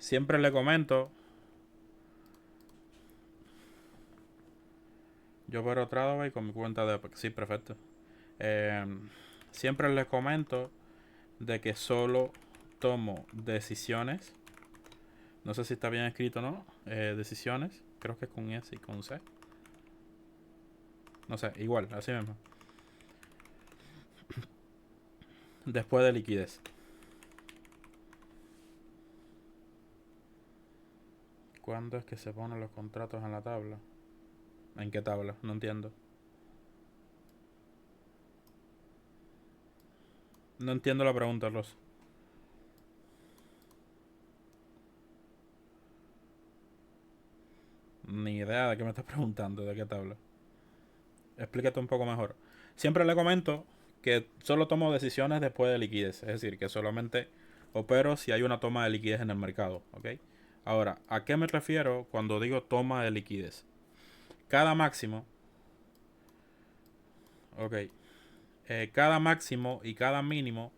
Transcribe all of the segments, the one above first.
Siempre le comento. Yo opero Tradeway con mi cuenta de Apex. Sí, perfecto. Eh, Siempre les comento de que solo tomo decisiones. No sé si está bien escrito o no. Decisiones. Creo que es con S y con C. No sé, igual, así mismo. Después de liquidez. ¿Cuándo es que se ponen los contratos en la tabla? ¿En qué tabla? No entiendo. No entiendo la pregunta, Ross. Ni idea de qué me estás preguntando, de qué tabla. Explícate un poco mejor. Siempre le comento que solo tomo decisiones después de liquidez. Es decir, que solamente opero si hay una toma de liquidez en el mercado. ¿Ok? Ahora, ¿a qué me refiero cuando digo toma de liquidez? Cada máximo. Ok. Cada máximo y cada mínimo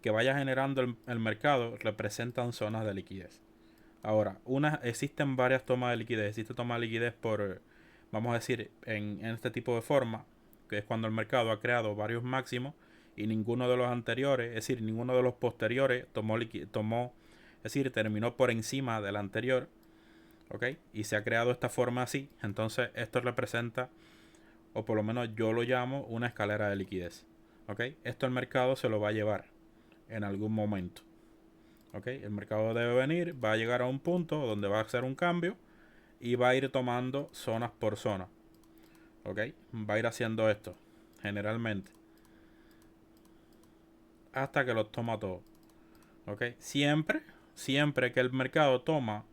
que vaya generando el mercado representan zonas de liquidez. Ahora, existen varias tomas de liquidez. Existe toma de liquidez por, vamos a decir, en este tipo de forma, que es cuando el mercado ha creado varios máximos y ninguno de los anteriores, es decir, ninguno de los posteriores es decir, terminó por encima del anterior, ¿ok? Y se ha creado esta forma así. Entonces, esto representa, o por lo menos yo lo llamo, una escalera de liquidez, ¿ok? Esto el mercado se lo va a llevar en algún momento. ¿Ok? El mercado debe venir, va a llegar a un punto donde va a hacer un cambio y va a ir tomando zonas por zona. ¿Ok? Va a ir haciendo esto, generalmente, hasta que los toma todos. ¿Ok? Siempre que el mercado toma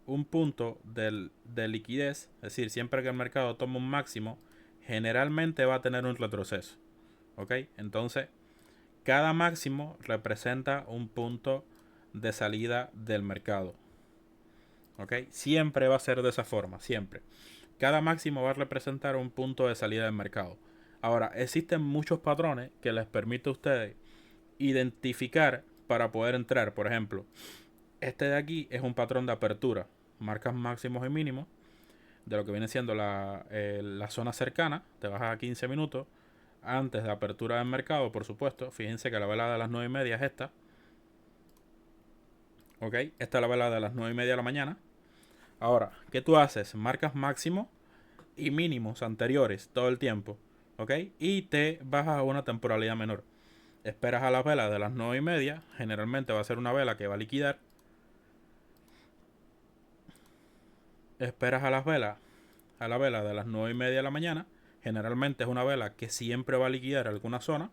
un punto de liquidez, es decir, siempre que el mercado toma un máximo, generalmente va a tener un retroceso. ¿Ok? Entonces, cada máximo representa un punto de salida del mercado. ¿Ok? Siempre va a ser de esa forma, siempre. Cada máximo va a representar un punto de salida del mercado. Ahora, existen muchos patrones que les permite a ustedes identificar para poder entrar. Por ejemplo, este de aquí es un patrón de apertura. Marcas máximos y mínimos de lo que viene siendo la zona cercana. Te vas a 15 minutos antes de apertura del mercado, por supuesto. Fíjense que la velada de las 9 y media es esta. ¿Ok? Esta es la velada de las 9 y media de la mañana. Ahora, ¿qué tú haces? Marcas máximo y mínimos anteriores todo el tiempo. ¿Ok? Y te bajas a una temporalidad menor. Esperas a la vela de las 9 y media. Generalmente va a ser una vela que va a liquidar. Esperas a la vela de las 9 y media de la mañana. Generalmente es una vela que siempre va a liquidar alguna zona.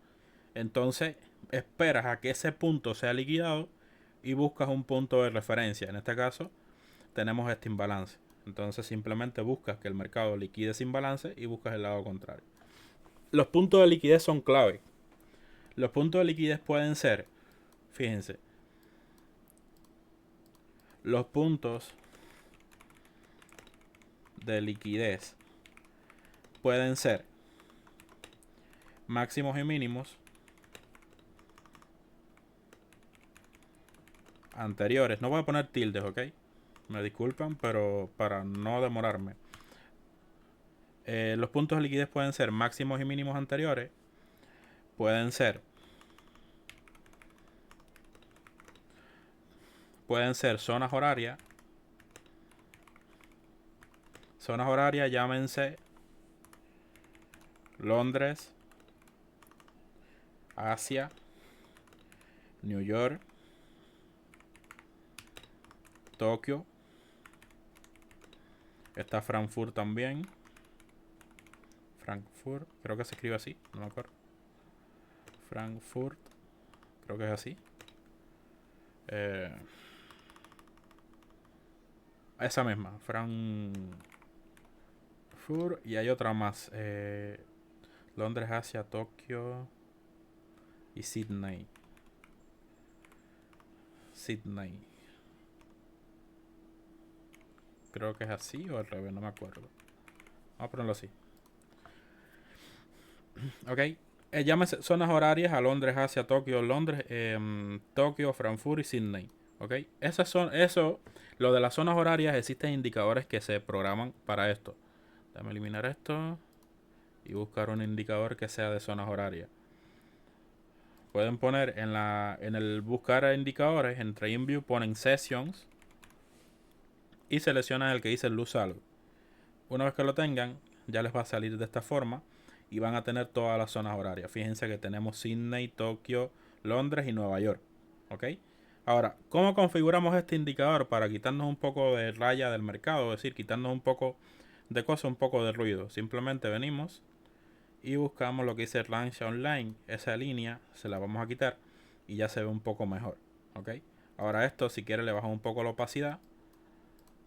Entonces esperas a que ese punto sea liquidado y buscas un punto de referencia. En este caso tenemos este imbalance. Entonces simplemente buscas que el mercado liquide sin balance y buscas el lado contrario. Los puntos de liquidez son clave. Los puntos de liquidez pueden ser, fíjense, los puntos de liquidez pueden ser máximos y mínimos anteriores. No voy a poner tildes, ¿ok? Me disculpan, pero para no demorarme. Los puntos de liquidez pueden ser máximos y mínimos anteriores. Pueden ser zonas horarias. Zonas horarias, llámense Londres, Asia, New York, Tokio. Está Frankfurt también. Frankfurt, creo que se escribe así, no me acuerdo. Frankfurt, creo que es así. Eh, Esa misma, Frankfurt. Y hay otra más. Londres, Asia, Tokio y Sydney. Sydney. Creo que es así o al revés, no me acuerdo. Vamos a ponerlo así. Ok. Llámese zonas horarias a Londres, Asia, Tokio, Londres, Tokio, Frankfurt y Sydney. Ok. Esas son, eso Lo de las zonas horarias, existen indicadores que se programan para esto. Déjame eliminar esto y buscar un indicador que sea de zonas horarias. Pueden poner en el buscar indicadores, en TradingView ponen Sessions y seleccionan el que dice luz algo. Una vez que lo tengan, ya les va a salir de esta forma y van a tener todas las zonas horarias. Fíjense que tenemos Sydney, Tokio, Londres y Nueva York. ¿Ok? Ahora, ¿cómo configuramos este indicador para quitarnos un poco de raya del mercado? Es decir, quitarnos un poco de cosas, un poco de ruido. Simplemente venimos y buscamos lo que dice Range Online. Esa línea se la vamos a quitar y ya se ve un poco mejor. ¿Ok? Ahora esto, si quiere, le bajo un poco la opacidad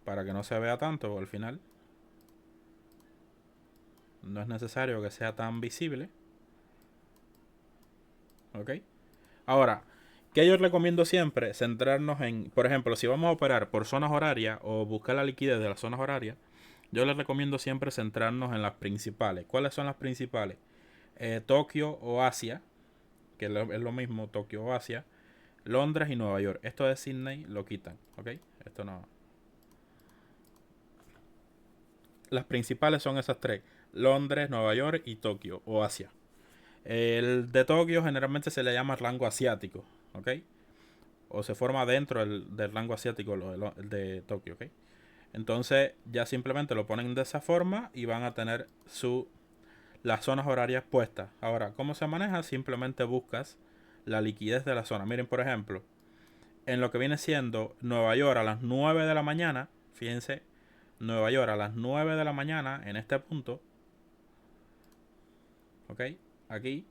para que no se vea tanto al final. No es necesario que sea tan visible. ¿Ok? Ahora, ¿qué yo recomiendo siempre? Centrarnos en, por ejemplo, si vamos a operar por zonas horarias o buscar la liquidez de las zonas horarias, yo les recomiendo siempre centrarnos en las principales. ¿Cuáles son las principales? Tokio o Asia, que es lo mismo, Tokio o Asia, Londres y Nueva York. Esto de Sydney lo quitan, ¿ok? Esto no. Las principales son esas tres: Londres, Nueva York y Tokio o Asia. El de Tokio generalmente se le llama rango asiático, ¿ok? O se forma dentro del rango asiático el de Tokio, ¿ok? Entonces ya simplemente lo ponen de esa forma y van a tener las zonas horarias puestas. Ahora, ¿cómo se maneja? Simplemente buscas la liquidez de la zona. Miren, por ejemplo, en lo que viene siendo Nueva York a las 9 de la mañana, fíjense, Nueva York a las 9 de la mañana en este punto, ¿ok? Aquí,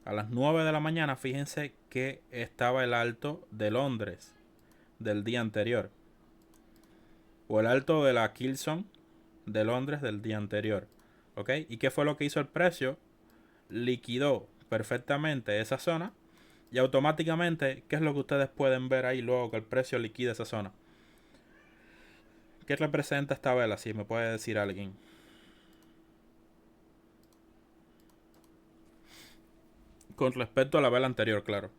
a las 9 de la mañana, fíjense que estaba el alto de Londres del día anterior. O el alto de la Kilson de Londres del día anterior. ¿Ok? ¿Y qué fue lo que hizo el precio? Liquidó perfectamente esa zona. Y automáticamente, ¿qué es lo que ustedes pueden ver ahí luego que el precio liquida esa zona? ¿Qué representa esta vela? Si me puede decir alguien. Con respecto a la vela anterior, claro.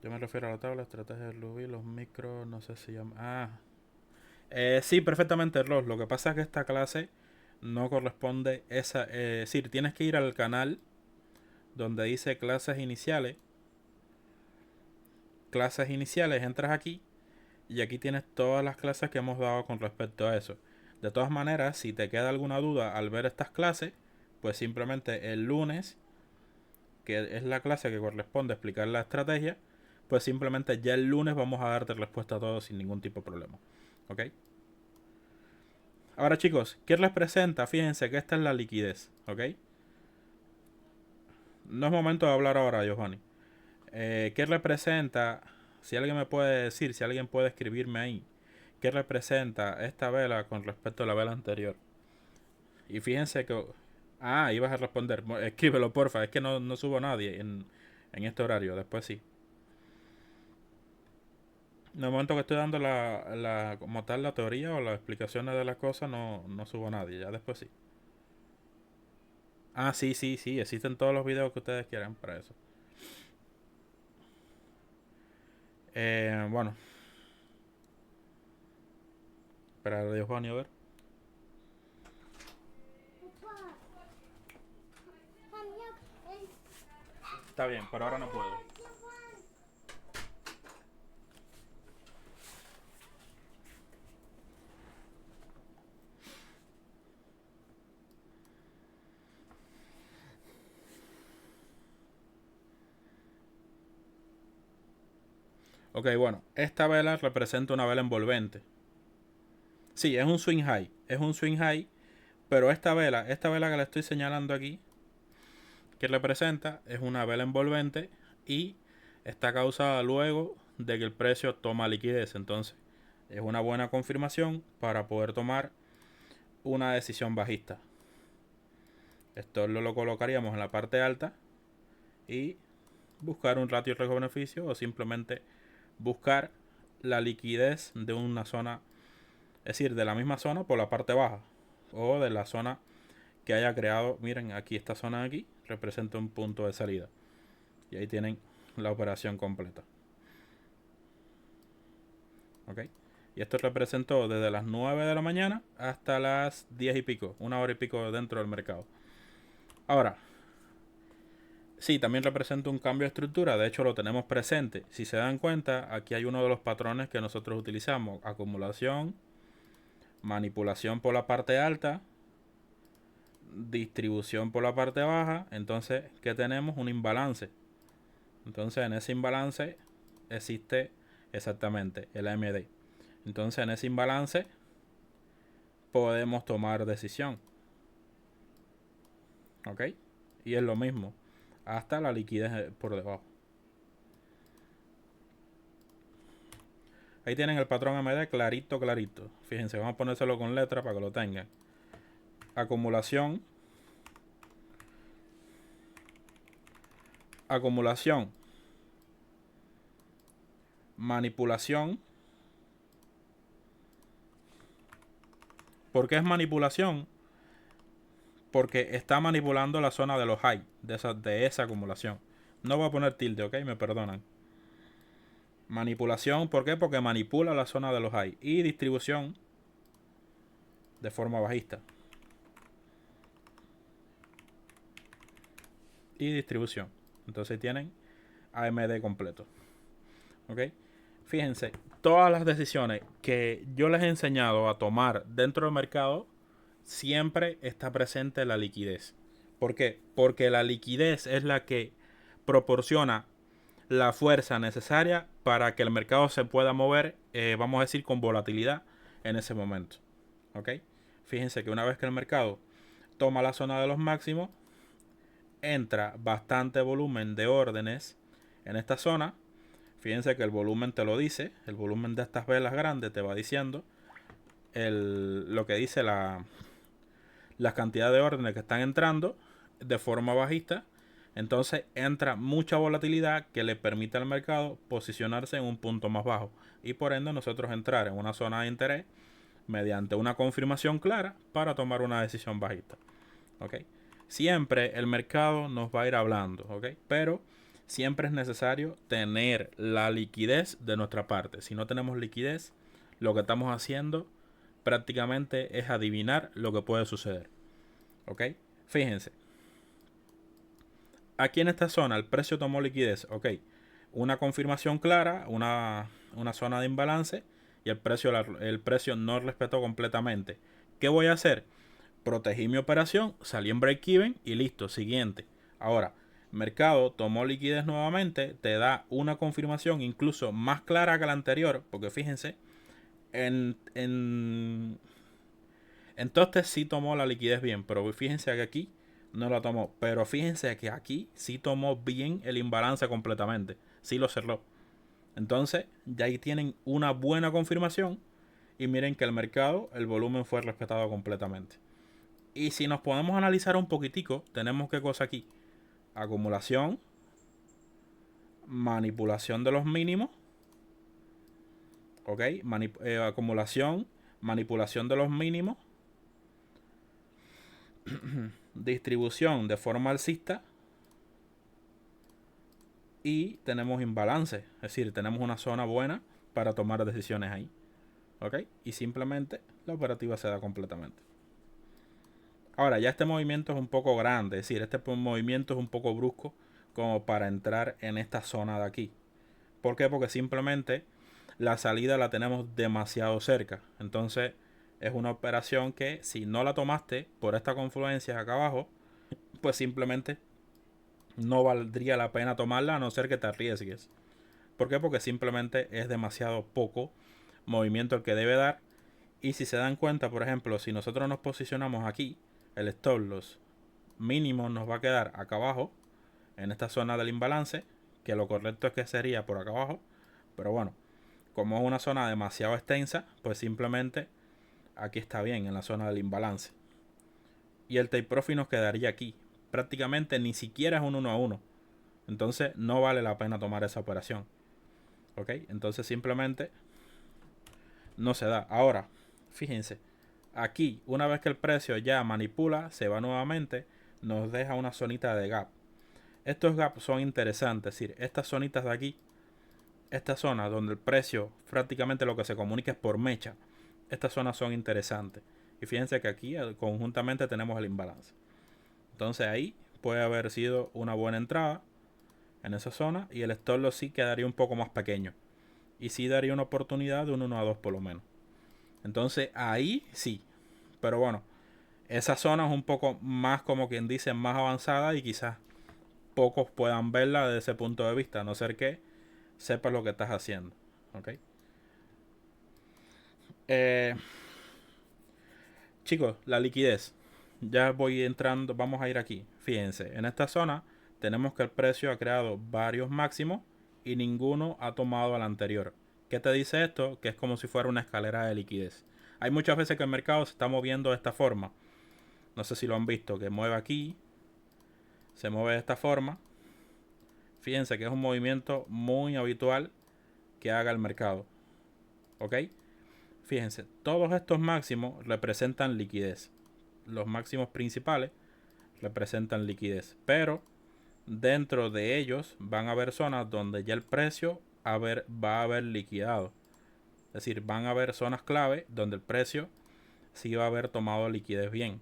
Yo me refiero a la tabla, estrategia del Rubí, los micros, no sé si llama. Sí, perfectamente, Ross. Lo que pasa es que esta clase no corresponde esa. Es decir, tienes que ir al canal donde dice clases iniciales. Clases iniciales, entras aquí y aquí tienes todas las clases que hemos dado con respecto a eso. De todas maneras, si te queda alguna duda al ver estas clases, pues simplemente el lunes, que es la clase que corresponde a explicar la estrategia, pues simplemente ya el lunes vamos a darte respuesta a todo sin ningún tipo de problema. ¿Ok? Ahora chicos, ¿qué les presenta? Fíjense que esta es la liquidez. ¿Ok? No es momento de hablar ahora, Giovanni. ¿Qué representa? Si alguien me puede decir, si alguien puede escribirme ahí, ¿qué representa esta vela con respecto a la vela anterior? Y fíjense que... Ah, ibas a responder. Escríbelo, porfa. Es que no subo a nadie en este horario. Después sí. En el momento que estoy dando como tal la teoría o las explicaciones de las cosas, no subo a nadie. Ya después sí. Ah, sí, sí, sí. Existen todos los videos que ustedes quieran para eso. Bueno. Para Dios, Juan, a ver. Está bien, pero ahora no puedo. Ok, bueno, esta vela representa una vela envolvente. Sí, es un swing high. Es un swing high. Pero esta vela que le estoy señalando aquí, que representa, es una vela envolvente y está causada luego de que el precio toma liquidez. Entonces, es una buena confirmación para poder tomar una decisión bajista. Esto lo colocaríamos en la parte alta y buscar un ratio riesgo-beneficio o simplemente buscar la liquidez de una zona, es decir, de la misma zona por la parte baja o de la zona que haya creado. Miren, aquí esta zona de aquí representa un punto de salida y ahí tienen la operación completa. ¿ok? Y esto representó desde las 9 de la mañana hasta las 10 y pico, 1 hora y pico dentro del mercado. Ahora, sí, también representa un cambio de estructura, de hecho lo tenemos presente. Si se dan cuenta, aquí hay uno de los patrones que nosotros utilizamos: acumulación, manipulación por la parte alta, distribución por la parte baja. Entonces, ¿qué tenemos? Un imbalance. Entonces, en ese imbalance existe exactamente el AMD. Entonces, en ese imbalance podemos tomar decisión, ¿ok? Y es lo mismo hasta la liquidez por debajo. Ahí tienen el patrón AMD clarito, clarito. Fíjense, vamos a ponérselo con letra para que lo tengan. Acumulación, acumulación, manipulación. ¿Por qué es manipulación? Porque está manipulando la zona de los high, de esa acumulación. No voy a poner tilde, ¿ok? Me perdonan. Manipulación, ¿por qué? Porque manipula la zona de los high. Y distribución de forma bajista. Y distribución. Entonces tienen AMD completo. ¿Ok? Fíjense, todas las decisiones que yo les he enseñado a tomar dentro del mercado, siempre está presente la liquidez. ¿Por qué? Porque la liquidez es la que proporciona la fuerza necesaria para que el mercado se pueda mover, vamos a decir, con volatilidad en ese momento. ¿Ok? Fíjense que una vez que el mercado toma la zona de los máximos, entra bastante volumen de órdenes en esta zona. Fíjense que el volumen te lo dice, el volumen de estas velas grandes te va diciendo lo que dice la cantidad de órdenes que están entrando de forma bajista. Entonces entra mucha volatilidad que le permite al mercado posicionarse en un punto más bajo y por ende nosotros entrar en una zona de interés mediante una confirmación clara para tomar una decisión bajista. ¿Ok? Siempre el mercado nos va a ir hablando, ¿ok? Pero siempre es necesario tener la liquidez de nuestra parte. Si no tenemos liquidez, lo que estamos haciendo prácticamente es adivinar lo que puede suceder. ¿Ok? Fíjense. Aquí en esta zona el precio tomó liquidez. Ok. Una confirmación clara, una zona de imbalance y el precio no respetó completamente. ¿Qué voy a hacer? Protegí mi operación, salí en break-even y listo, siguiente. Ahora, mercado tomó liquidez nuevamente, te da una confirmación incluso más clara que la anterior, porque fíjense, entonces sí tomó la liquidez bien, pero fíjense que aquí no la tomó. Pero fíjense que aquí sí tomó bien el imbalance completamente, sí lo cerró. Entonces, ya ahí tienen una buena confirmación y miren que el mercado, el volumen fue respetado completamente. Y si nos podemos analizar un poquitico, tenemos qué cosa aquí: acumulación, manipulación de los mínimos, ¿ok? Acumulación, manipulación de los mínimos, distribución de forma alcista y tenemos imbalance, es decir, tenemos una zona buena para tomar decisiones ahí, ¿ok? Y simplemente la operativa se da completamente. Ahora, ya este movimiento es un poco grande, es decir, este movimiento es un poco brusco como para entrar en esta zona de aquí. ¿Por qué? Porque simplemente la salida la tenemos demasiado cerca. Entonces es una operación que si no la tomaste por esta confluencia acá abajo, pues simplemente no valdría la pena tomarla a no ser que te arriesgues. ¿Por qué? Porque simplemente es demasiado poco movimiento el que debe dar. Y si se dan cuenta, por ejemplo, si nosotros nos posicionamos aquí, el stop loss mínimo nos va a quedar acá abajo, en esta zona del imbalance, que lo correcto es que sería por acá abajo. Pero bueno, como es una zona demasiado extensa, pues simplemente aquí está bien, en la zona del imbalance. Y el take profit nos quedaría aquí. Prácticamente ni siquiera es un 1 a 1. Entonces no vale la pena tomar esa operación. ¿Ok? Entonces simplemente no se da. Ahora, fíjense. Aquí, una vez que el precio ya manipula, se va nuevamente, nos deja una zonita de gap. Estos gaps son interesantes. Es decir, estas zonitas de aquí estas zonas donde el precio prácticamente lo que se comunica es por mecha, estas zonas son interesantes. Y fíjense que aquí conjuntamente tenemos el imbalance. Entonces ahí puede haber sido una buena entrada en esa zona y el stop loss sí quedaría un poco más pequeño. Y sí daría una oportunidad de un 1 a 2 por lo menos. Entonces ahí sí. Pero bueno, esa zona es un poco más, como quien dice, más avanzada y quizás pocos puedan verla desde ese punto de vista, a no ser que sepas lo que estás haciendo. ¿Ok? Eh, Chicos, la liquidez. Ya voy entrando, vamos a ir aquí. Fíjense, en esta zona tenemos que el precio ha creado varios máximos y ninguno ha tomado al anterior. ¿Qué te dice esto? Que es como si fuera una escalera de liquidez. Hay muchas veces que el mercado se está moviendo de esta forma. No sé si lo han visto, que mueve aquí, se mueve de esta forma. Fíjense que es un movimiento muy habitual que haga el mercado. ¿Ok? Fíjense, todos estos máximos representan liquidez. Los máximos principales representan liquidez, pero dentro de ellos van a haber zonas donde ya el precio va a haber liquidado. Es decir, van a haber zonas clave donde el precio sí va a haber tomado liquidez bien,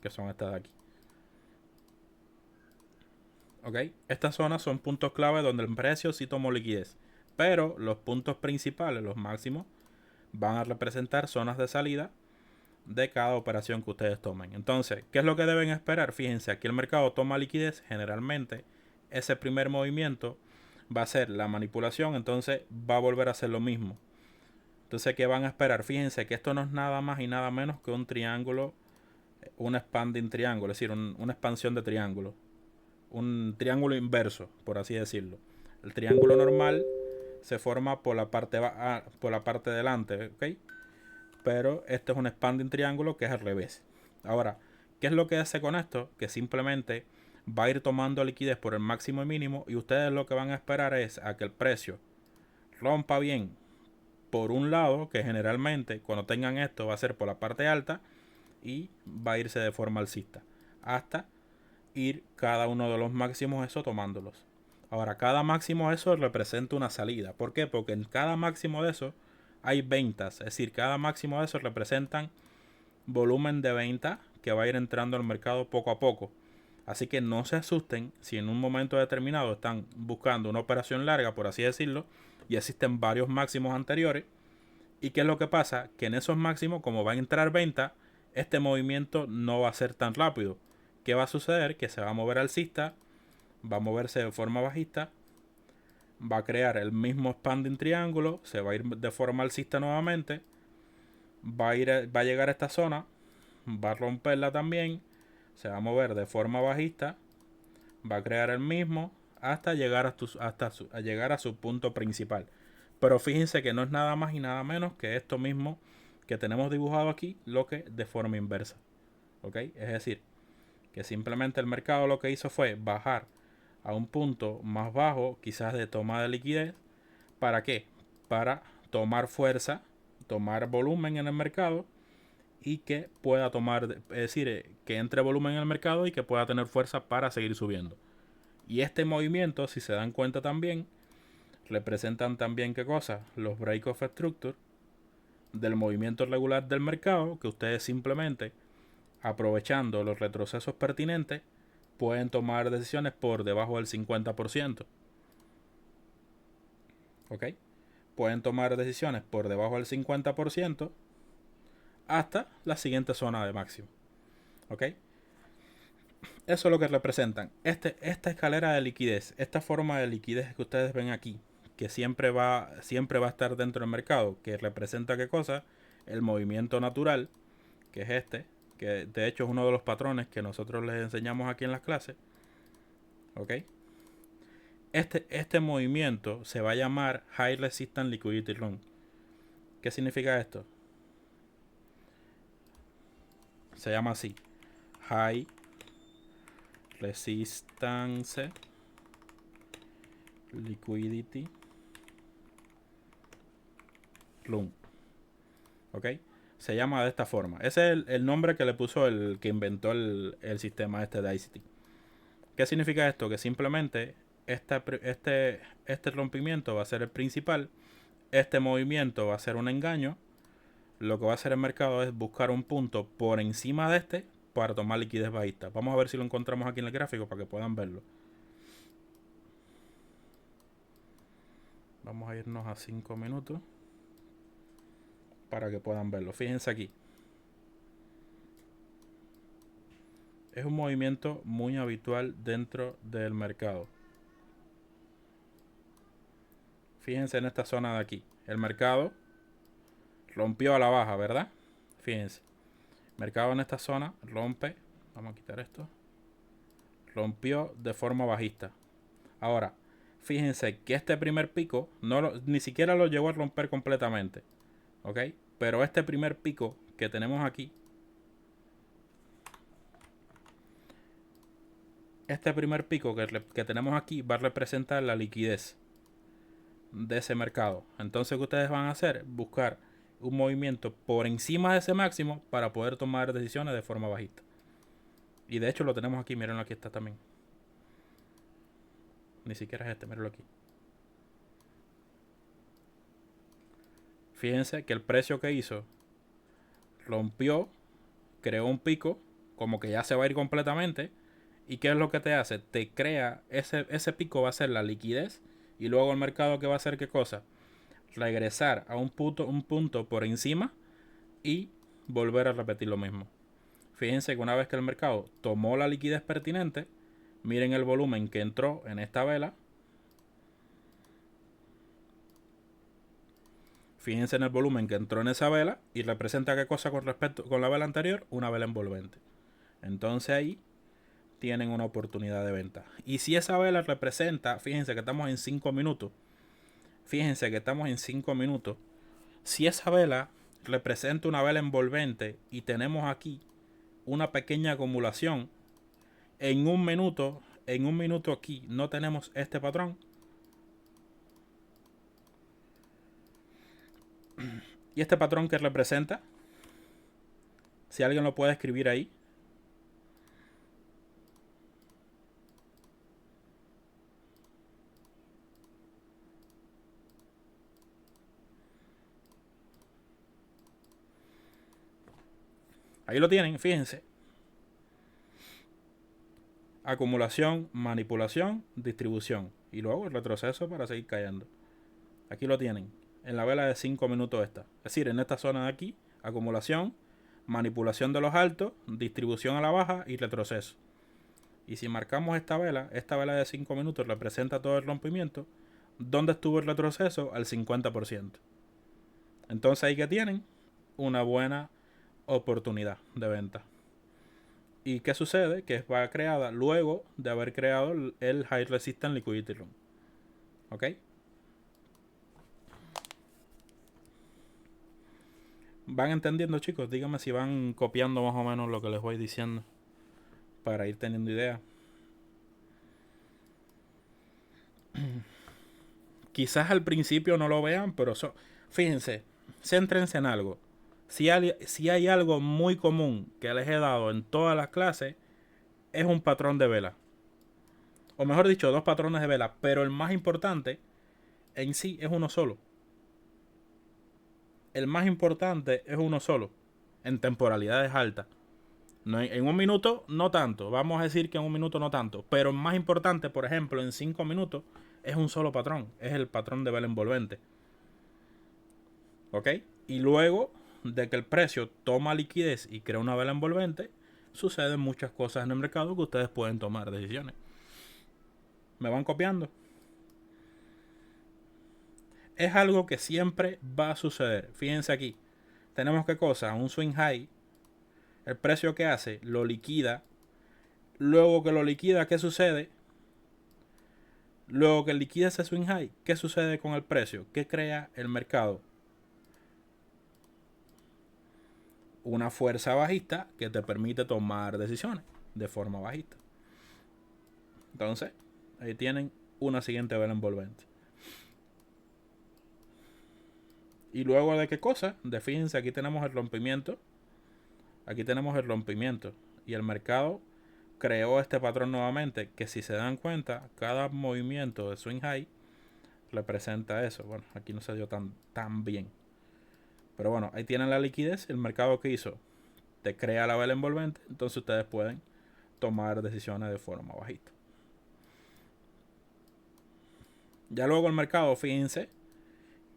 que son estas de aquí. ¿Ok? Estas zonas son puntos clave donde el precio sí tomó liquidez, pero los puntos principales, los máximos, van a representar zonas de salida de cada operación que ustedes tomen. Entonces, ¿qué es lo que deben esperar? Fíjense, aquí el mercado toma liquidez. Generalmente, ese primer movimiento va a ser la manipulación, entonces va a volver a hacer lo mismo. Entonces, ¿qué van a esperar? Fíjense que esto no es nada más y nada menos que un triángulo, un expanding triángulo, es decir, una expansión de triángulo. Un triángulo inverso, por así decirlo. El triángulo normal se forma por la parte, por la parte delante, ¿ok? Pero este es un expanding triángulo que es al revés. Ahora, ¿qué es lo que hace con esto? Que simplemente va a ir tomando liquidez por el máximo y mínimo y ustedes lo que van a esperar es a que el precio rompa bien por un lado, que generalmente cuando tengan esto va a ser por la parte alta y va a irse de forma alcista hasta ir cada uno de los máximos eso tomándolos. Ahora, cada máximo de eso representa una salida. ¿Por qué? Porque en cada máximo de eso hay ventas. Es decir, cada máximo de eso representan volumen de venta que va a ir entrando al mercado poco a poco. Así que no se asusten si en un momento determinado están buscando una operación larga, por así decirlo, y existen varios máximos anteriores. ¿Y qué es lo que pasa? Que en esos máximos, como va a entrar venta, este movimiento no va a ser tan rápido. ¿Qué va a suceder? Que se va a mover alcista, va a moverse de forma bajista, va a crear el mismo expanding triángulo, se va a ir de forma alcista nuevamente, va a llegar a esta zona, va a romperla también, se va a mover de forma bajista, va a crear el mismo hasta llegar a llegar a su punto principal. Pero fíjense que no es nada más y nada menos que esto mismo que tenemos dibujado aquí, lo que de forma inversa. ¿Ok? Es decir, que simplemente el mercado lo que hizo fue bajar a un punto más bajo, quizás de toma de liquidez. ¿Para qué? Para tomar fuerza, tomar volumen en el mercado y que pueda tomar, es decir, que entre volumen en el mercado y que pueda tener fuerza para seguir subiendo. Y este movimiento, si se dan cuenta también, representan también qué cosa, los break of structure del movimiento regular del mercado, que ustedes simplemente aprovechando los retrocesos pertinentes pueden tomar decisiones por debajo del 50%. ¿Ok? Pueden tomar decisiones por debajo del 50% hasta la siguiente zona de máximo. ¿Ok? Eso es lo que representan. Esta escalera de liquidez, esta forma de liquidez que ustedes ven aquí, que siempre va a estar dentro del mercado, que representa qué cosa, el movimiento natural, que es este, que de hecho es uno de los patrones que nosotros les enseñamos aquí en las clases. ¿Ok? Este movimiento se va a llamar High Resistance Liquidity Run. ¿Qué significa esto? Se llama así. High Resistance Liquidity Run. ¿Ok? Se llama de esta forma. Ese es el nombre que le puso el que inventó el sistema este de ICT. ¿Qué significa esto? Que simplemente este rompimiento va a ser el principal. Este movimiento va a ser un engaño. Lo que va a hacer el mercado es buscar un punto por encima de este para tomar liquidez bajista. Vamos a ver si lo encontramos aquí en el gráfico para que puedan verlo. Vamos a irnos a 5 minutos para que puedan verlo. Fíjense aquí. Es un movimiento muy habitual dentro del mercado. Fíjense en esta zona de aquí. El mercado rompió a la baja, ¿verdad? Fíjense. Mercado en esta zona rompe. Vamos a quitar esto. Rompió de forma bajista. Ahora, fíjense que este primer pico ni siquiera lo llegó a romper completamente. ¿Ok? Pero este primer pico que tenemos aquí, este primer pico que tenemos aquí va a representar la liquidez de ese mercado. Entonces, ¿qué ustedes van a hacer? Buscar un movimiento por encima de ese máximo para poder tomar decisiones de forma bajista. Y de hecho lo tenemos aquí, mírenlo, aquí está también. Ni siquiera es este, mírenlo aquí. Fíjense que el precio que hizo rompió, creó un pico, como que ya se va a ir completamente. ¿Y qué es lo que te hace? Te crea, ese pico va a ser la liquidez. Y luego el mercado, ¿qué va a hacer? ¿Qué cosa? Regresar a un punto por encima y volver a repetir lo mismo. Fíjense que una vez que el mercado tomó la liquidez pertinente, miren el volumen que entró en esta vela. Fíjense en el volumen que entró en esa vela y representa qué cosa con respecto con la vela anterior, una vela envolvente. Entonces ahí tienen una oportunidad de venta. Y si esa vela representa, fíjense que estamos en 5 minutos. Fíjense que estamos en 5 minutos. Si esa vela representa una vela envolvente y tenemos aquí una pequeña acumulación, en un minuto aquí no tenemos este patrón. Y este patrón que representa, si alguien lo puede escribir ahí. Ahí lo tienen, fíjense. Acumulación, manipulación, distribución. Y luego el retroceso para seguir cayendo. Aquí lo tienen. En la vela de 5 minutos esta. Es decir, en esta zona de aquí, acumulación, manipulación de los altos, distribución a la baja y retroceso. Y si marcamos esta vela de 5 minutos representa todo el rompimiento. ¿Dónde estuvo el retroceso? Al 50%. Entonces ahí que tienen una buena oportunidad de venta. ¿Y qué sucede? Que va creada luego de haber creado el High Resistance Liquidity Room. ¿Ok? ¿Van entendiendo, chicos? Díganme si van copiando más o menos lo que les voy diciendo para ir teniendo idea. Quizás al principio no lo vean, pero fíjense, céntrense en algo. Si hay algo muy común que les he dado en todas las clases, es un patrón de vela. O mejor dicho, dos patrones de vela. Pero el más importante en sí es uno solo. El más importante es uno solo. En temporalidades altas. No, en un minuto no tanto. Vamos a decir que en un minuto no tanto. Pero el más importante, por ejemplo, en 5 minutos, es un solo patrón. Es el patrón de vela envolvente. ¿Ok? Y luego de que el precio toma liquidez y crea una vela envolvente, suceden muchas cosas en el mercado que ustedes pueden tomar decisiones. ¿Me van copiando? Es algo que siempre va a suceder. Fíjense aquí. Tenemos qué cosa, un swing high. El precio que hace lo liquida. Luego que lo liquida, ¿qué sucede? Luego que liquida ese swing high, ¿qué sucede con el precio? ¿Qué crea el mercado? Una fuerza bajista que te permite tomar decisiones de forma bajista. Entonces, ahí tienen una siguiente vela envolvente. Y luego de qué cosa, fíjense, aquí tenemos el rompimiento. Aquí tenemos el rompimiento. Y el mercado creó este patrón nuevamente, que si se dan cuenta, cada movimiento de swing high representa eso. Bueno, aquí no se dio tan bien. Pero bueno, ahí tienen la liquidez. El mercado que hizo te crea la vela envolvente. Entonces ustedes pueden tomar decisiones de forma bajita. Ya luego el mercado, fíjense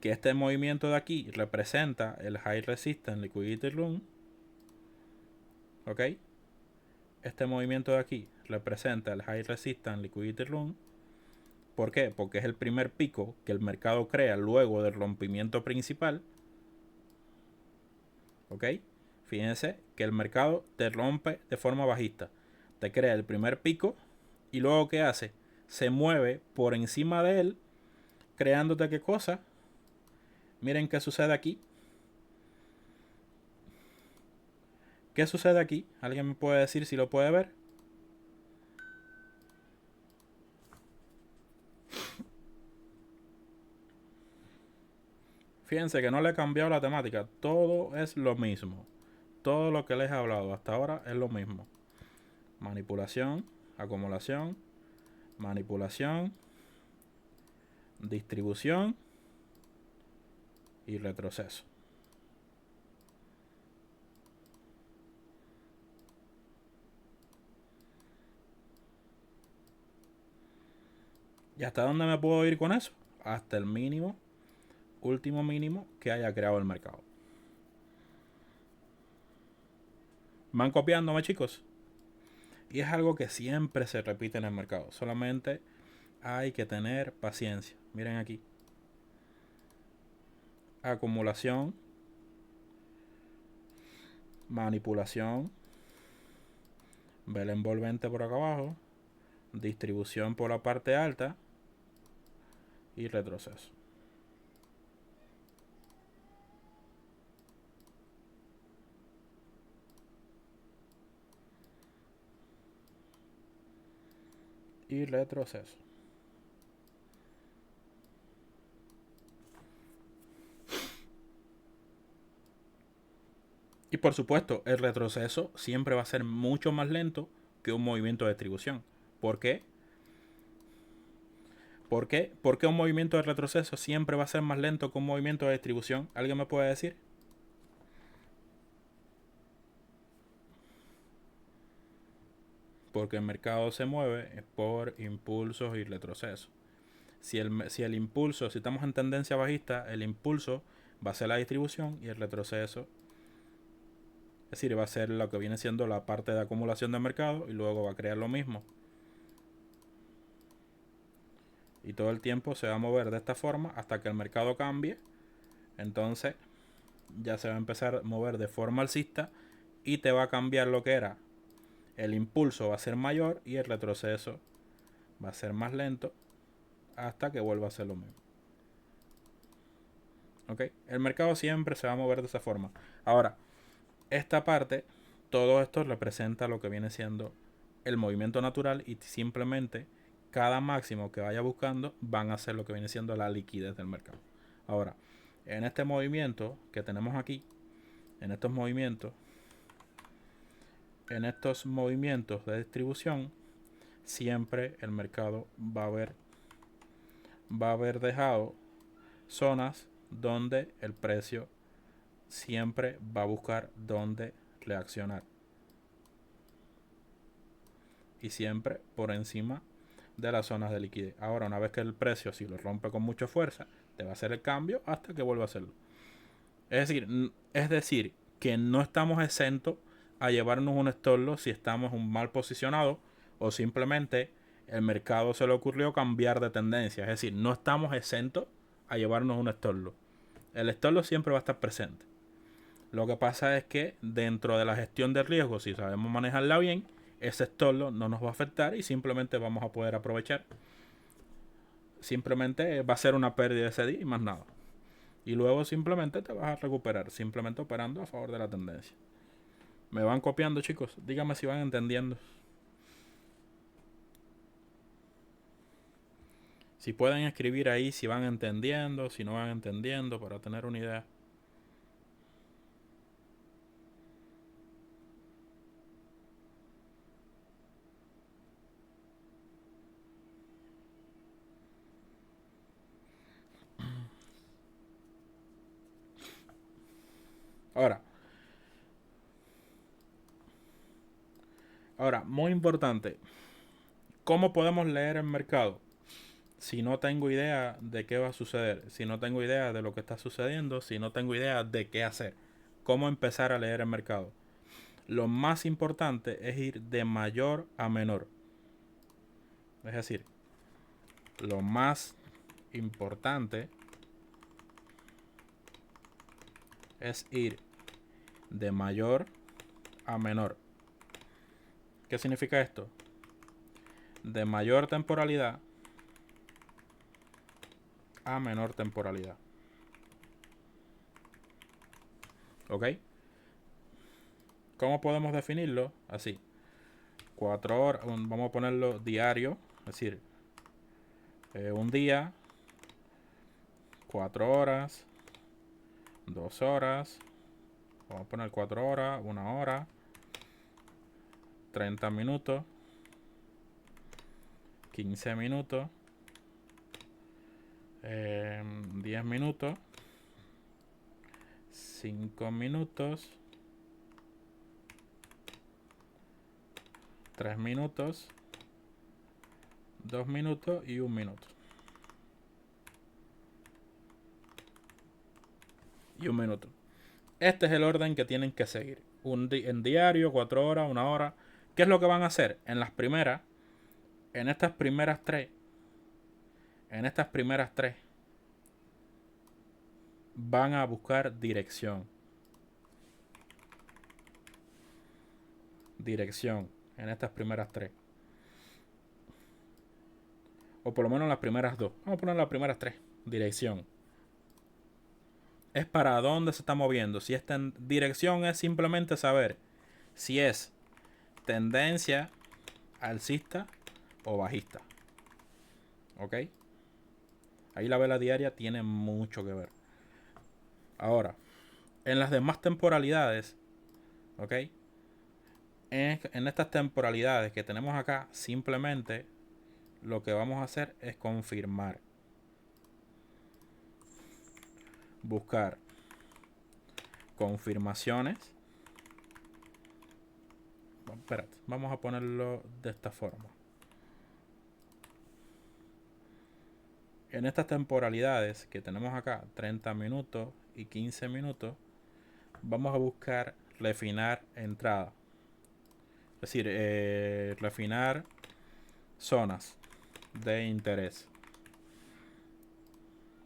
que este movimiento de aquí representa el High Resistance Liquidity Room. ¿Ok? Este movimiento de aquí representa el High Resistance Liquidity Room. ¿Por qué? Porque es el primer pico que el mercado crea luego del rompimiento principal. ¿Ok? Fíjense que el mercado te rompe de forma bajista. Te crea el primer pico y luego ¿qué hace? Se mueve por encima de él, creándote qué cosa. Miren qué sucede aquí. ¿Qué sucede aquí? ¿Alguien me puede decir si lo puede ver? Fíjense que no le he cambiado la temática. Todo es lo mismo. Todo lo que les he hablado hasta ahora es lo mismo. Manipulación, acumulación, manipulación, distribución y retroceso. ¿Y hasta dónde me puedo ir con eso? Hasta el mínimo, último mínimo que haya creado el mercado. ¿Van copiándome, chicos? Y es algo que siempre se repite en el mercado. Solamente hay que tener paciencia. Miren aquí. Acumulación, manipulación, vela envolvente por acá abajo, distribución por la parte alta y retroceso. Y retroceso. Y por supuesto, el retroceso siempre va a ser mucho más lento que un movimiento de distribución. ¿Por qué? ¿Por qué? Porque un movimiento de retroceso siempre va a ser más lento que un movimiento de distribución. ¿Alguien me puede decir? Porque el mercado se mueve por impulsos y retrocesos. Si el impulso, si estamos en tendencia bajista, el impulso va a ser la distribución y el retroceso, es decir, va a ser lo que viene siendo la parte de acumulación del mercado y luego va a crear lo mismo. Y todo el tiempo se va a mover de esta forma hasta que el mercado cambie. Entonces ya se va a empezar a mover de forma alcista y te va a cambiar lo que era. El impulso va a ser mayor y el retroceso va a ser más lento hasta que vuelva a ser lo mismo. ¿Ok? El mercado siempre se va a mover de esa forma. Ahora, esta parte, todo esto representa lo que viene siendo el movimiento natural y simplemente cada máximo que vaya buscando van a ser lo que viene siendo la liquidez del mercado. Ahora, en este movimiento que tenemos aquí, en estos movimientos de distribución, siempre el mercado va a haber dejado zonas donde el precio siempre va a buscar dónde reaccionar. Y siempre por encima de las zonas de liquidez. Ahora, una vez que el precio, si lo rompe con mucha fuerza, te va a hacer el cambio hasta que vuelva a hacerlo. Es decir, que no estamos exentos a llevarnos un stop loss si estamos un mal posicionado o simplemente el mercado se le ocurrió cambiar de tendencia. Es decir, no estamos exentos a llevarnos un stop loss. El stop loss siempre va a estar presente. Lo que pasa es que dentro de la gestión de riesgo, si sabemos manejarla bien, ese stop loss no nos va a afectar y simplemente vamos a poder aprovechar. Simplemente va a ser una pérdida ese día y más nada. Y luego simplemente te vas a recuperar, simplemente operando a favor de la tendencia. ¿Me van copiando, chicos? Díganme si van entendiendo. Si pueden escribir ahí si van entendiendo, si no van entendiendo, para tener una idea. Ahora, muy importante, ¿cómo podemos leer el mercado? Si no tengo idea de qué va a suceder, si no tengo idea de lo que está sucediendo, si no tengo idea de qué hacer, ¿cómo empezar a leer el mercado? Lo más importante es ir de mayor a menor. Es decir, lo más importante es ir de mayor a menor. ¿Qué significa esto? De mayor temporalidad a menor temporalidad. ¿Ok? ¿Cómo podemos definirlo? Así. 4 horas, vamos a ponerlo diario, es decir, un día, 4 horas, 2 horas, vamos a poner 4 horas, 1 hora, 30 minutos, 15 minutos, 10 minutos, 5 minutos, 3 minutos, 2 minutos y 1 minuto. Y 1 minuto. Este es el orden que tienen que seguir. En diario, 4 horas, 1 hora. ¿Qué es lo que van a hacer? En estas primeras tres, van a buscar dirección. Dirección en estas primeras tres. O por lo menos las primeras dos. Vamos a poner las primeras tres. Dirección. Es para dónde se está moviendo. Si esta dirección es simplemente saber si es tendencia alcista o bajista. ¿Ok? Ahí la vela diaria tiene mucho que ver. Ahora, en las demás temporalidades, ¿ok? En estas temporalidades que tenemos acá, simplemente lo que vamos a hacer es confirmar. Buscar confirmaciones. Espérate, vamos a ponerlo de esta forma. En estas temporalidades que tenemos acá, 30 minutos y 15 minutos, vamos a buscar refinar entrada. Es decir, refinar zonas de interés.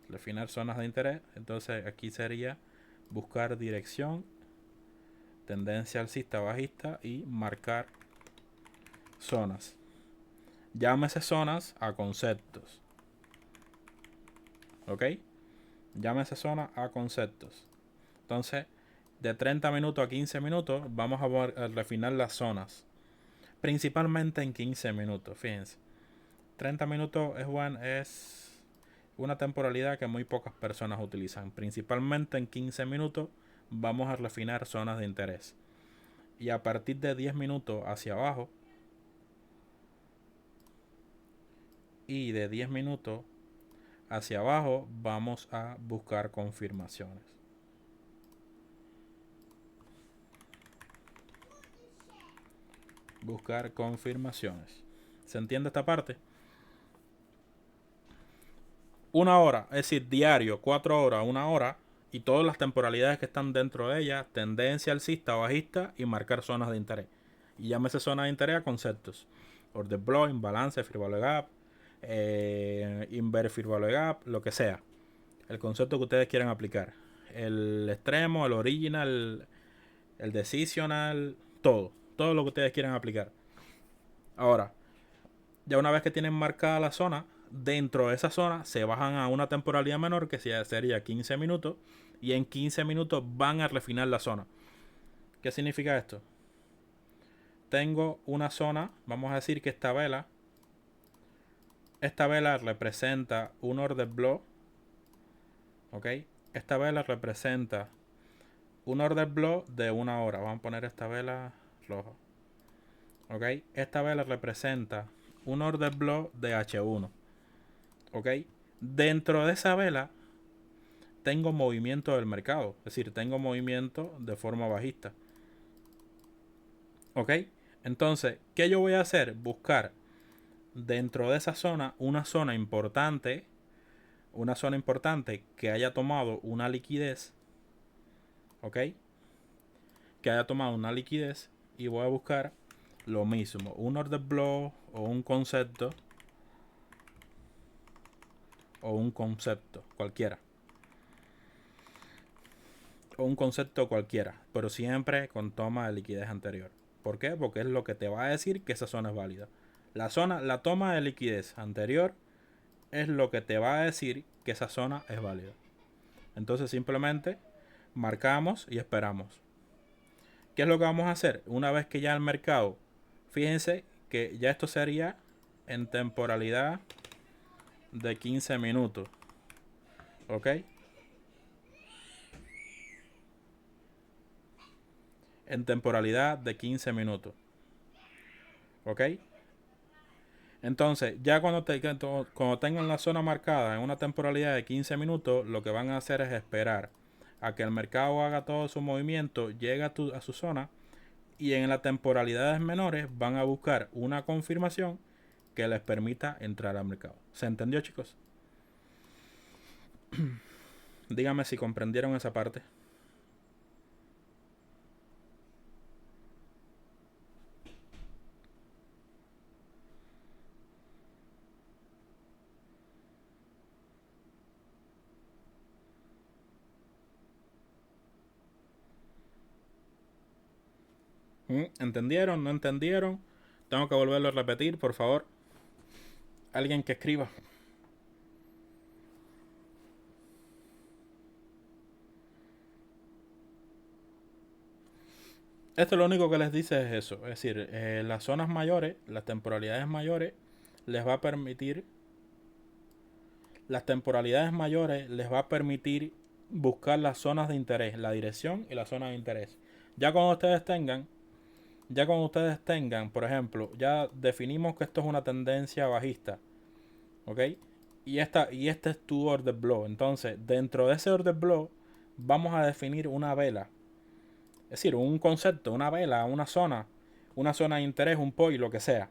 Refinar zonas de interés. Entonces aquí sería buscar dirección, tendencia alcista, bajista y marcar zonas. Llámese zonas a conceptos. ¿Ok? Llámese zona a conceptos. Entonces, de 30 minutos a 15 minutos, vamos a refinar las zonas. Principalmente en 15 minutos, fíjense. 30 minutos es una temporalidad que muy pocas personas utilizan. Principalmente en 15 minutos vamos a refinar zonas de interés. Y a partir de 10 minutos hacia abajo y de 10 minutos hacia abajo vamos a buscar confirmaciones. Buscar confirmaciones. ¿Se entiende esta parte? 1 hora, es decir, diario, 4 horas, 1 hora, y todas las temporalidades que están dentro de ella, tendencia alcista, bajista y marcar zonas de interés. Y llámese zona de interés a conceptos. Order block, imbalance, fair value gap, inverse fair value gap, lo que sea. El concepto que ustedes quieran aplicar. El extremo, el original, el decisional, todo. Todo lo que ustedes quieran aplicar. Ahora, ya una vez que tienen marcada la zona, dentro de esa zona se bajan a una temporalidad menor que sería 15 minutos y en 15 minutos van a refinar la zona. ¿Qué significa esto? Tengo una zona, vamos a decir que esta vela representa un order block, ¿ok? Esta vela representa un order block de 1 hora. Vamos a poner esta vela roja, ¿ok? Esta vela representa un order block de H1, ¿ok? Dentro de esa vela tengo movimiento del mercado. Es decir, tengo movimiento de forma bajista. ¿Ok? Entonces, ¿qué yo voy a hacer? Buscar dentro de esa zona una zona importante que haya tomado una liquidez. ¿Ok? Que haya tomado una liquidez y voy a buscar lo mismo, un order block o un concepto cualquiera, o un concepto cualquiera, pero siempre con toma de liquidez anterior. ¿Por qué? Porque es lo que te va a decir que esa zona es válida. La toma de liquidez anterior es lo que te va a decir que esa zona es válida. Entonces simplemente marcamos y esperamos. ¿Qué es lo que vamos a hacer? Una vez que ya el mercado, fíjense que ya esto sería en temporalidad de 15 minutos. ¿Ok? En temporalidad de 15 minutos. ¿Ok? Entonces, ya cuando tengan la zona marcada en una temporalidad de 15 minutos, lo que van a hacer es esperar a que el mercado haga todo su movimiento, llegue a su zona, y en las temporalidades menores van a buscar una confirmación que les permita entrar al mercado. ¿Se entendió, chicos? Díganme si comprendieron esa parte. ¿Entendieron? ¿No entendieron? Tengo que volverlo a repetir, por favor. Alguien que escriba. Esto lo único que les dice es eso. Es decir, las zonas mayores, las temporalidades mayores, les va a permitir. Las temporalidades mayores les va a permitir buscar las zonas de interés, la dirección y la zona de interés. Ya cuando ustedes tengan, por ejemplo, ya definimos que esto es una tendencia bajista. ¿Ok? Y este es tu order block. Entonces, dentro de ese order block, vamos a definir una vela. Es decir, un concepto, una vela, una zona de interés, un POI, lo que sea.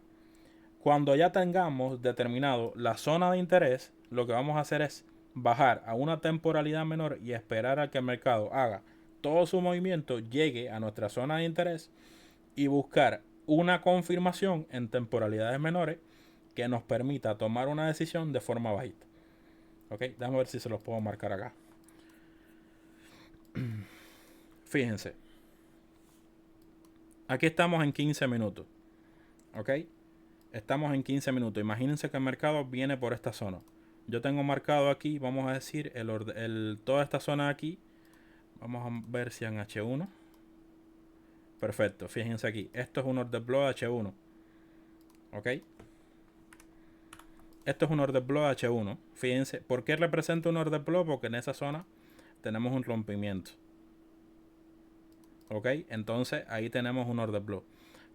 Cuando ya tengamos determinado la zona de interés, lo que vamos a hacer es bajar a una temporalidad menor y esperar a que el mercado haga todo su movimiento, llegue a nuestra zona de interés y buscar una confirmación en temporalidades menores que nos permita tomar una decisión de forma bajita. Ok, déjame ver si se los puedo marcar acá. Fíjense, aquí estamos en 15 minutos. Ok, estamos en 15 minutos. Imagínense que el mercado viene por esta zona. Yo tengo marcado aquí, vamos a decir, toda esta zona de aquí. Vamos a ver si en H1. Perfecto, fíjense aquí. Esto es un order block H1. Ok. Esto es un order block H1. Fíjense, ¿por qué representa un order block? Porque en esa zona tenemos un rompimiento. Ok, entonces ahí tenemos un order block.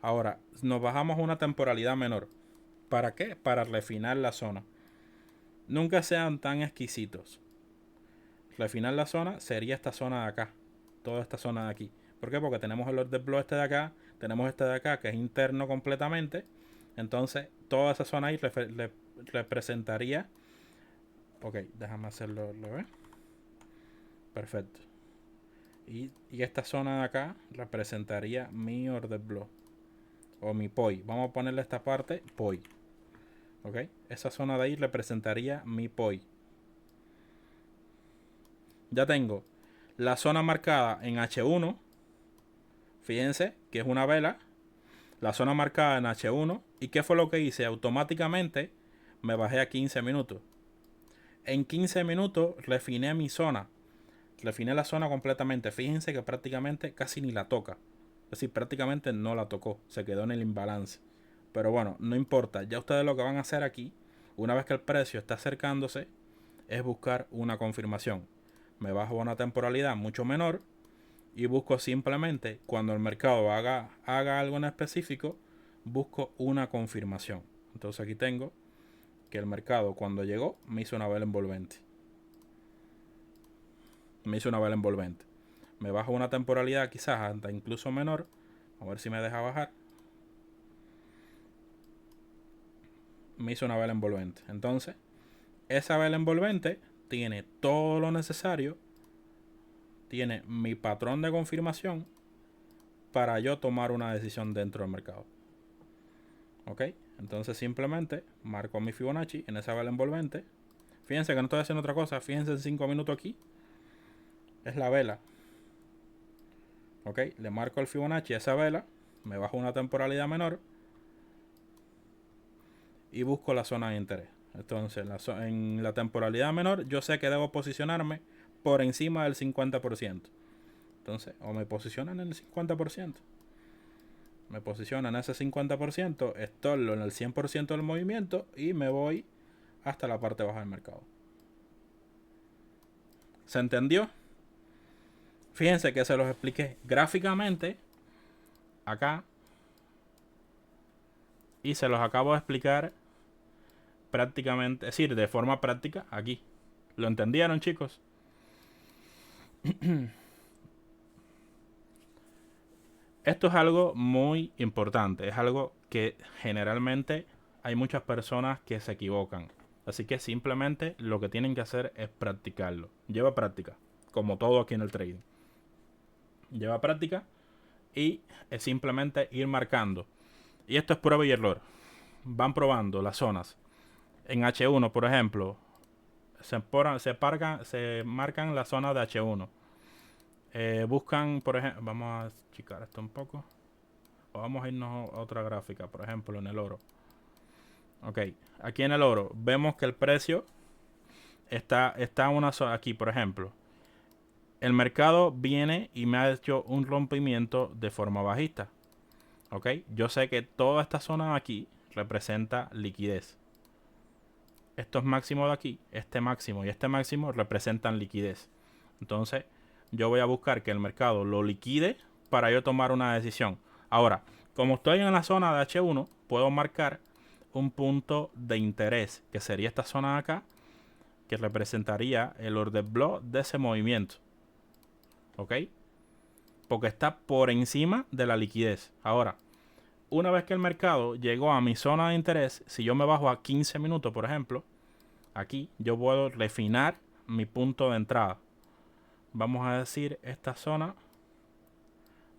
Ahora, nos bajamos a una temporalidad menor. ¿Para qué? Para refinar la zona. Nunca sean tan exquisitos. Refinar la zona sería esta zona de acá. Toda esta zona de aquí. ¿Por qué? Porque tenemos el order block este de acá. Tenemos este de acá que es interno completamente. Entonces, toda esa zona ahí representaría. Ok, déjame hacerlo. ¿Lo ves? Perfecto. Y esta zona de acá representaría mi order block. O mi POI. Vamos a ponerle esta parte POI. ¿Ok? Esa zona de ahí representaría mi POI. Ya tengo la zona marcada en H1. Fíjense que es una vela. La zona marcada en H1. ¿Y qué fue lo que hice? Automáticamente me bajé a 15 minutos. En 15 minutos refiné mi zona. Refiné la zona completamente. Fíjense que prácticamente casi ni la toca. Es decir, prácticamente no la tocó. Se quedó en el imbalance. Pero bueno, no importa. Ya ustedes lo que van a hacer aquí, una vez que el precio está acercándose, es buscar una confirmación. Me bajo a una temporalidad mucho menor y busco simplemente cuando el mercado haga algo en específico, busco una confirmación. Entonces aquí tengo que el mercado cuando llegó me hizo una vela envolvente. me hizo una vela envolvente. Me bajo una temporalidad quizás hasta incluso menor. A ver si me deja bajar. Me hizo una vela envolvente. Entonces, esa vela envolvente tiene todo lo necesario. Tiene mi patrón de confirmación para yo tomar una decisión dentro del mercado. Ok, entonces simplemente marco mi Fibonacci en esa vela envolvente. Fíjense que no estoy haciendo otra cosa. Fíjense en 5 minutos aquí. Es la vela. Ok, le marco el Fibonacci a esa vela. Me bajo una temporalidad menor. Y busco la zona de interés. Entonces en la temporalidad menor yo sé que debo posicionarme por encima del 50%. Entonces o me posicionan en el 50%. Me posiciono en ese 50%, estorlo en el 100% del movimiento y me voy hasta la parte baja del mercado. ¿Se entendió? Fíjense que se los expliqué gráficamente acá y se los acabo de explicar prácticamente, es decir, de forma práctica aquí. ¿Lo entendieron, chicos? Esto es algo muy importante, es algo que generalmente hay muchas personas que se equivocan. Así que simplemente lo que tienen que hacer es practicarlo. Lleva práctica, como todo aquí en el trading. Lleva práctica y es simplemente ir marcando. Y esto es prueba y error. Van probando las zonas. En H1, por ejemplo, se marcan las zonas de H1. Buscan, por ejemplo, vamos a achicar esto un poco. O vamos a irnos a otra gráfica, por ejemplo, en el oro. Ok, aquí en el oro vemos que el precio está una zona aquí, por ejemplo. El mercado viene y me ha hecho un rompimiento de forma bajista. Ok, yo sé que toda esta zona de aquí representa liquidez. Estos máximos de aquí, este máximo y este máximo representan liquidez. Entonces, yo voy a buscar que el mercado lo liquide para yo tomar una decisión. Ahora, como estoy en la zona de H1, puedo marcar un punto de interés, que sería esta zona de acá, que representaría el order block de ese movimiento. ¿Ok? Porque está por encima de la liquidez. Ahora, una vez que el mercado llegó a mi zona de interés, si yo me bajo a 15 minutos, por ejemplo, aquí yo puedo refinar mi punto de entrada. Vamos a decir, esta zona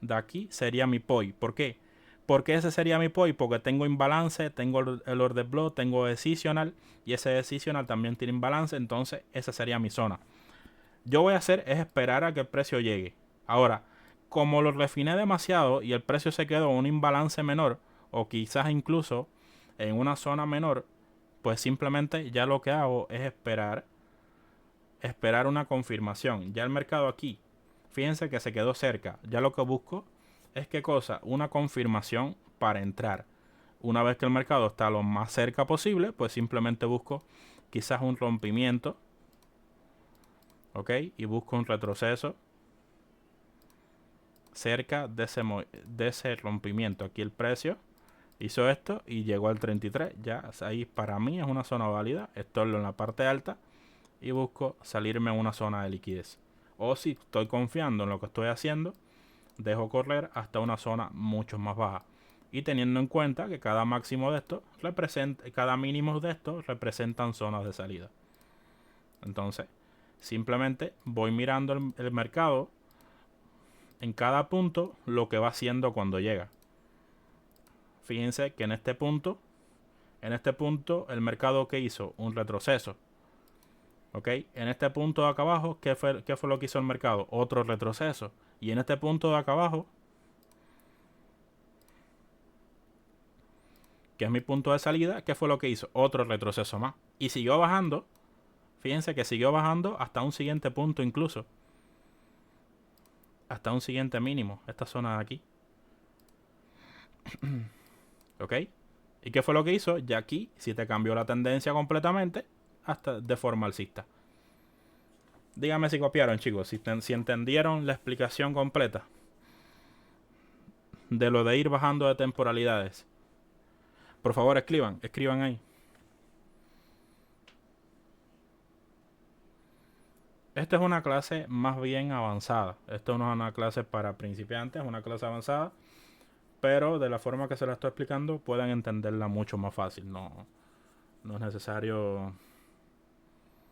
de aquí sería mi POI. ¿Por qué? Porque ese sería mi POI, porque tengo imbalance, tengo el order block, tengo decisional y ese decisional también tiene imbalance, entonces esa sería mi zona. Yo voy a hacer es esperar a que el precio llegue. Ahora, como lo refiné demasiado y el precio se quedó en un imbalance menor o quizás incluso en una zona menor, pues simplemente ya lo que hago es esperar una confirmación. Ya el mercado aquí, fíjense que se quedó cerca. Ya lo que busco es qué cosa, una confirmación para entrar. Una vez que el mercado está lo más cerca posible, pues simplemente busco quizás un rompimiento. Ok, y busco un retroceso cerca de ese rompimiento. Aquí el precio hizo esto y llegó al 33. Ya ahí para mí es una zona válida. Estoy en la parte alta y busco salirme a una zona de liquidez. O si estoy confiando en lo que estoy haciendo, dejo correr hasta una zona mucho más baja. Y teniendo en cuenta que cada máximo de estos cada mínimo de estos representan zonas de salida. Entonces, simplemente voy mirando el mercado en cada punto lo que va haciendo cuando llega. Fíjense que en este punto el mercado que hizo un retroceso. Ok, en este punto de acá abajo, ¿qué fue lo que hizo el mercado? Otro retroceso. Y en este punto de acá abajo, que es mi punto de salida, ¿qué fue lo que hizo? Otro retroceso más. Y siguió bajando. Fíjense que siguió bajando hasta un siguiente punto incluso. Hasta un siguiente mínimo. Esta zona de aquí. ¿Ok? ¿Y qué fue lo que hizo? Ya aquí, si te cambió la tendencia completamente, hasta de forma alcista. Díganme si copiaron, chicos. Si entendieron la explicación completa de lo de ir bajando de temporalidades. Por favor, escriban ahí. Esta es una clase más bien avanzada. Esto no es una clase para principiantes, es una clase avanzada. Pero de la forma que se la estoy explicando, pueden entenderla mucho más fácil. No es necesario,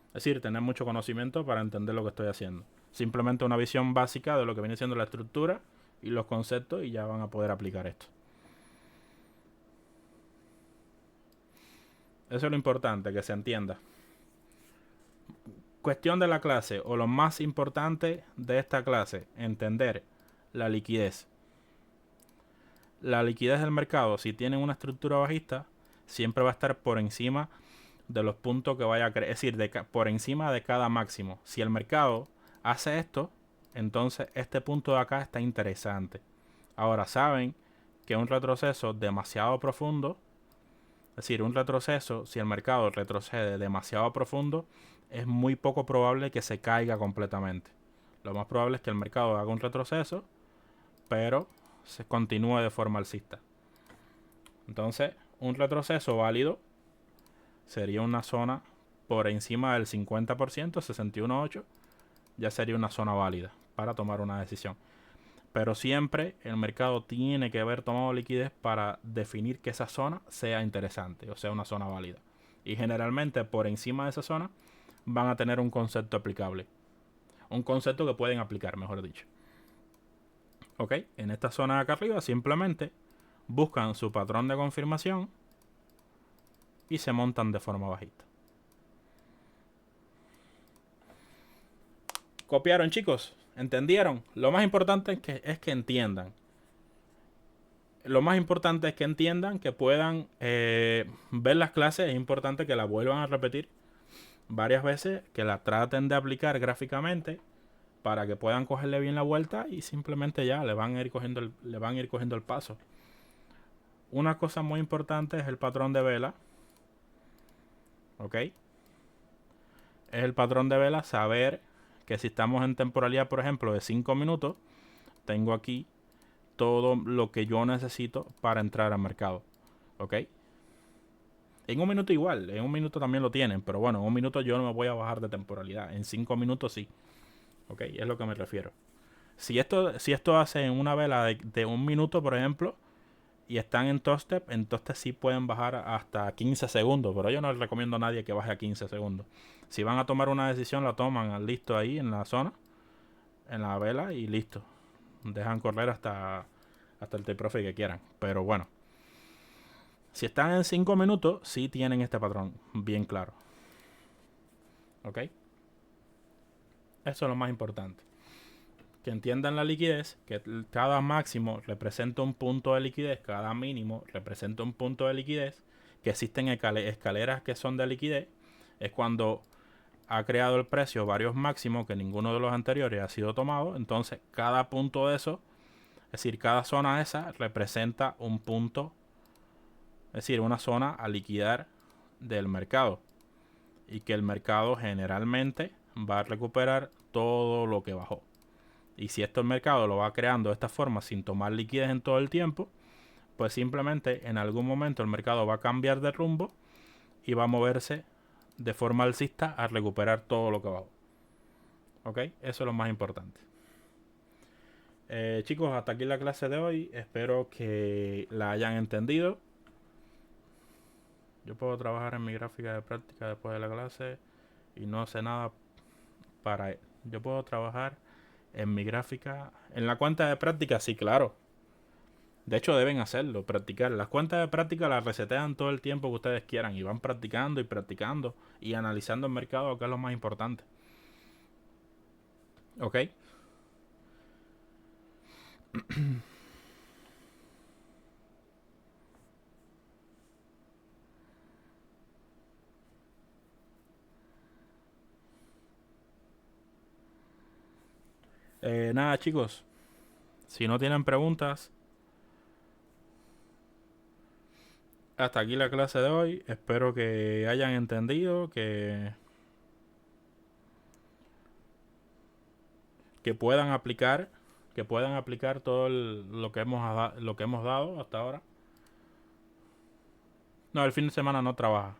es decir, tener mucho conocimiento para entender lo que estoy haciendo. Simplemente una visión básica de lo que viene siendo la estructura y los conceptos y ya van a poder aplicar esto. Eso es lo importante, que se entienda. Cuestión de la clase, o lo más importante de esta clase, entender la liquidez. La liquidez del mercado, si tiene una estructura bajista, siempre va a estar por encima de los puntos que vaya a creer, es decir, por encima de cada máximo. Si el mercado hace esto, entonces este punto de acá está interesante. Ahora saben que un retroceso demasiado profundo, es decir, un retroceso, si el mercado retrocede demasiado profundo, es muy poco probable que se caiga completamente. Lo más probable es que el mercado haga un retroceso, pero se continúe de forma alcista. Entonces, un retroceso válido sería una zona por encima del 50%, 61.8, ya sería una zona válida para tomar una decisión. Pero siempre el mercado tiene que haber tomado liquidez para definir que esa zona sea interesante, o sea, una zona válida. Y generalmente por encima de esa zona van a tener un concepto aplicable. Un concepto que pueden aplicar, mejor dicho. Ok, en esta zona de acá arriba simplemente buscan su patrón de confirmación y se montan de forma bajita. ¿Copiaron, chicos? ¿Entendieron? Lo más importante es que entiendan. Lo más importante es que entiendan, que puedan ver las clases. Es importante que las vuelvan a repetir varias veces, que la traten de aplicar gráficamente para que puedan cogerle bien la vuelta y simplemente ya le van a ir cogiendo el paso. Una cosa muy importante es el patrón de vela. ¿Ok? Es el patrón de vela, saber que si estamos en temporalidad, por ejemplo, de 5 minutos, tengo aquí todo lo que yo necesito para entrar al mercado. ¿Ok? En un minuto igual, en un minuto también lo tienen, pero bueno, en un minuto yo no me voy a bajar de temporalidad. En 5 minutos sí. ¿Ok? Es lo que me refiero. Si esto hace en una vela de un minuto, por ejemplo, y están en top step, entonces sí pueden bajar hasta 15 segundos, pero yo no les recomiendo a nadie que baje a 15 segundos. Si van a tomar una decisión, la toman listo ahí en la zona, en la vela y listo. Dejan correr hasta el take profit que quieran. Pero bueno, si están en 5 minutos, sí tienen este patrón bien claro. ¿Ok? Eso es lo más importante. Que entiendan la liquidez, que cada máximo representa un punto de liquidez, cada mínimo representa un punto de liquidez, que existen escaleras que son de liquidez. Es cuando ha creado el precio varios máximos que ninguno de los anteriores ha sido tomado. Entonces, cada punto de eso, es decir, cada zona esa representa un punto, es decir, una zona a liquidar del mercado. Y que el mercado generalmente va a recuperar todo lo que bajó. Y si esto el mercado lo va creando de esta forma sin tomar liquidez en todo el tiempo, pues simplemente en algún momento el mercado va a cambiar de rumbo y va a moverse de forma alcista a recuperar todo lo que bajó. ¿Ok? Eso es lo más importante. Chicos, hasta aquí la clase de hoy. Espero que la hayan entendido. Yo puedo trabajar en mi gráfica de práctica después de la clase y no sé nada para... Yo puedo trabajar en mi gráfica. En la cuenta de práctica, sí, claro. De hecho, deben hacerlo, practicar. Las cuentas de práctica las resetean todo el tiempo que ustedes quieran y van practicando y practicando y analizando el mercado, que es lo más importante. ¿Ok? Nada, chicos. Si no tienen preguntas, hasta aquí la clase de hoy. Espero que hayan entendido, que puedan aplicar todo lo que hemos dado hasta ahora. No, el fin de semana no trabaja.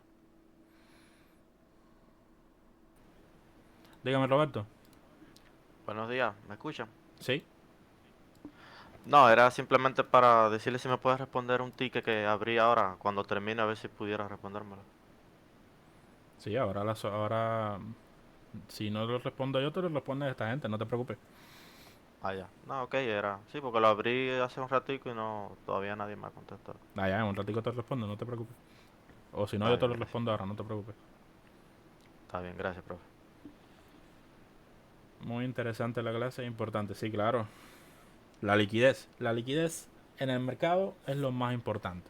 Dígame, Roberto. Buenos días, ¿me escuchan? Sí, No, era simplemente para decirle si me puedes responder un ticket que abrí ahora, cuando termine, a ver si pudiera respondérmelo. sí, ahora, si no lo respondo yo, te lo responde esta gente, no te preocupes. Ah, ya. No, ok, era. Sí, porque lo abrí hace un ratico y no, todavía nadie me ha contestado. Ah, ya, en un ratico te respondo, no te preocupes. O si no, Está yo te bien, lo gracias. respondo ahora, no te preocupes. Está bien, gracias, profe. Muy interesante la clase, importante, sí, claro. La liquidez. La liquidez en el mercado es lo más importante.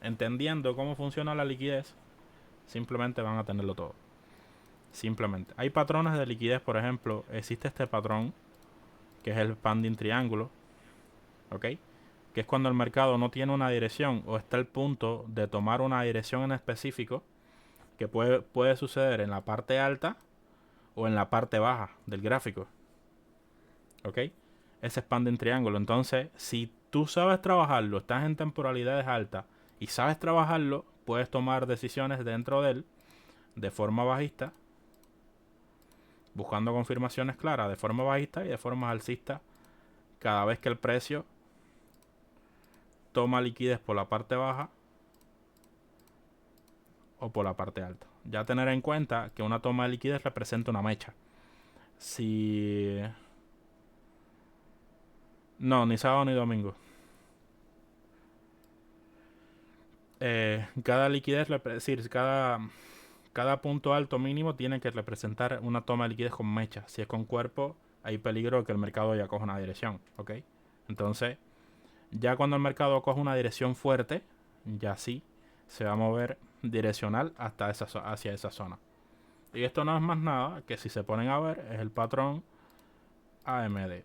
Entendiendo cómo funciona la liquidez, simplemente van a tenerlo todo. Simplemente. Hay patrones de liquidez, por ejemplo, existe este patrón, que es el Panding triángulo, ¿ok? Que es cuando el mercado no tiene una dirección o está al punto de tomar una dirección en específico, que puede suceder en la parte alta o en la parte baja del gráfico, ¿ok? Ese es Panding triángulo. Entonces, si tú sabes trabajarlo, estás en temporalidades altas y sabes trabajarlo, puedes tomar decisiones dentro de él de forma bajista, buscando confirmaciones claras de forma bajista y de forma alcista cada vez que el precio toma liquidez por la parte baja o por la parte alta. Ya tener en cuenta que una toma de liquidez representa una mecha. Si... No, ni sábado ni domingo. Cada liquidez, es decir, cada punto alto mínimo tiene que representar una toma de liquidez con mecha. Si es con cuerpo, hay peligro de que el mercado ya coja una dirección, ¿ok? Entonces, ya cuando el mercado coge una dirección fuerte, ya sí se va a mover direccional hasta hacia esa zona. Y esto no es más nada que, si se ponen a ver, es el patrón AMD.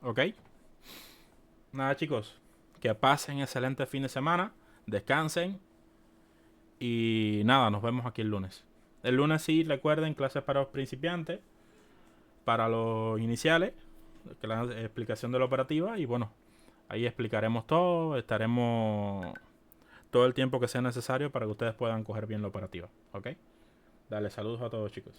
¿Ok? Nada, chicos. Que pasen excelente fin de semana. Descansen. Y nada, nos vemos aquí el lunes. El lunes sí, recuerden, clases para los principiantes, para los iniciales, que la explicación de la operativa. Y bueno, ahí explicaremos todo. Estaremos todo el tiempo que sea necesario para que ustedes puedan coger bien la operativa. ¿Ok? Dale, saludos a todos, chicos.